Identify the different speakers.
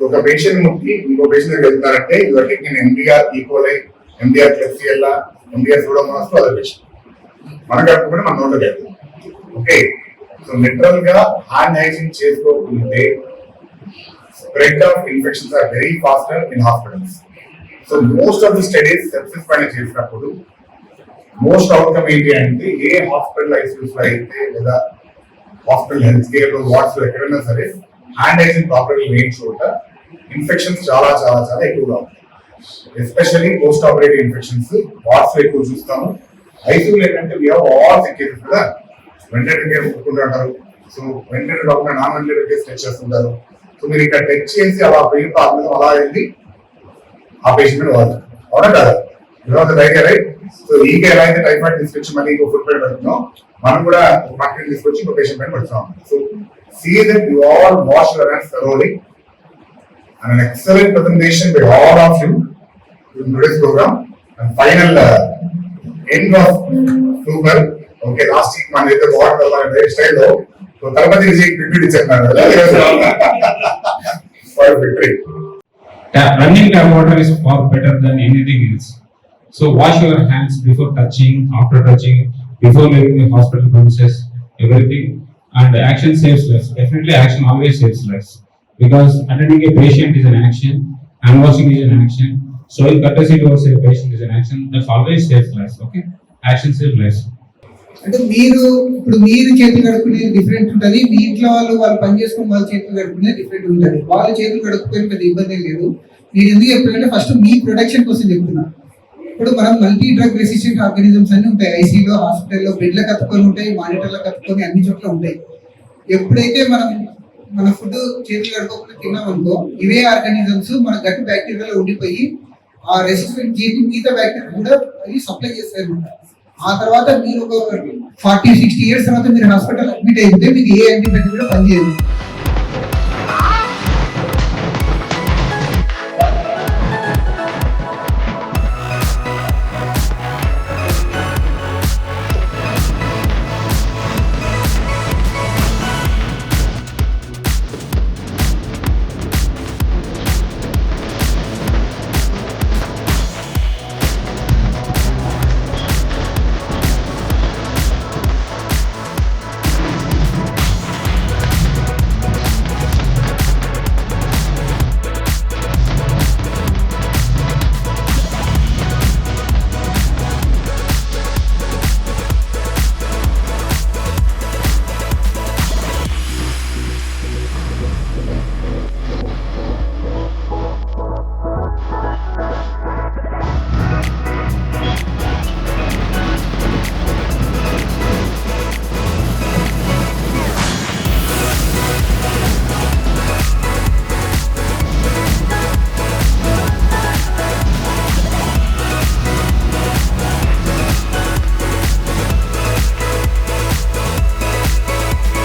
Speaker 1: ఒక పేషెంట్ ముట్టి ఇంకో పేషెంట్ వెళ్తున్నారంటే your taking MDR E coli, MDR Klebsiella, MDR Pseudomonas to other patient. మనం కట్టుకుంటే మన నోట్లోకి వెళ్తుంది. ఓకే, సో లిటరల్ గా హ్యాండ్ హైజీన్ చేసుకోకుంటే spread of infections are very faster in hospitals. So most of the studies sepsis పైన చేసినప్పుడు మోస్ట్ అవుట్కమ్ ఏంటి అంటే ఏ హాస్పిటల్ ఐసీయూస్ లో అయితే లేదా హాస్పిటల్ హెల్త్ కేర్ లో వార్డ్స్ లో ఎక్కడైనా సరే హ్యాండ్ హైజీన్ ప్రాపర్గా లేని చోట ఇన్ఫెక్షన్స్ చాలా చాలా చాలా ఎక్కువగా ఉంటాయి. Especially post operative infections wards లో ఎక్కువ చూస్తాము. ఐసీయూలు ఏంటంటే ఆల్ కేసెస్ కదా వెంటనేటర్ కేర్ ఒప్పుకుంటుంటారు. సో వెంటనేటర్ కాకుండా నాన్ వెంటనేటర్ కేసు టెస్ట్ చేస్తుంటారు. సో మీరు ఇక్కడ టెస్ట్ చేసి అలా పెయిన్ అలా వెళ్ళి ఆ పేషెంట్ వాళ్ళు అవునా కదా రైట్. సో ఈకే ఎలా అయితే టైఫాయిడ్ తీసుకొచ్చి మళ్ళీ ఇంకో ఫుడ్ పైన పెడుతున్నాం, మనం కూడా మార్కెట్ తీసుకొచ్చి ఇంకో పేషెంట్ పైన పెడుతున్నాం. So see that you all wash your hands thoroughly and an excellent presentation by all of you in today's program and final end of super. Okay, last week man అయితే water అలా style లో so తర్వాత ఇది cricket ఇచ్చారు for victory.
Speaker 2: Running tap water is far better than anything else. So wash your hands before touching, after touching, before leaving the hospital premises, everything. And action saves lives. Definitely action always saves lives. Because attending a patient is an action, hand washing is an action, showing courtesy towards a patient is an action. That always saves lives. Okay? Action saves lives.
Speaker 3: అంటే మీరు చేతులు కడుక్కునేది different ఉంటుంది, మీ ఇంట్లో వాళ్ళు పని చేసుకుని వాళ్ళ చేతులు కడుక్కునేది డిఫరెంట్ ఉంటుంది. వాళ్ళ చేతులు కడుక్కునే పెద్ద ఇబ్బంది లేదు. మీరు ఎందుకు చెప్తున్నారంటే ఫస్ట్ మీ ప్రొటెక్షన్ కోసం చెప్తున్నా. ఇప్పుడు మనం మల్టీ డ్రగ్ రెసిస్టెంట్ ఆర్గానిజమ్స్ అన్ని ఉంటాయి, ఐసీలో, హాస్పిటల్లో, బెడ్లో కత్తుకొని ఉంటాయి, మానిటర్లో కత్తుకొని అన్ని చోట్ల ఉంటాయి. ఎప్పుడైతే మన ఫుడ్ చేతులు కడుక్కోకుండా తిన్నామనుకో ఇవే ఆర్గానిజమ్స్ మన గట్ బ్యాక్టీరియాలో ఉండిపోయి ఆ రెసిస్టెంట్ జీన్ మిగతా బ్యాక్టీరియా కూడా అవి సప్లై చేస్తాయి అనమాట. ఆ తర్వాత మీరు ఒక 40-60 years తర్వాత మీరు హాస్పిటల్ అడ్మిట్ అయితే మీకు ఏ యాంటీబయాటిక్ కూడా పనిచేయదు.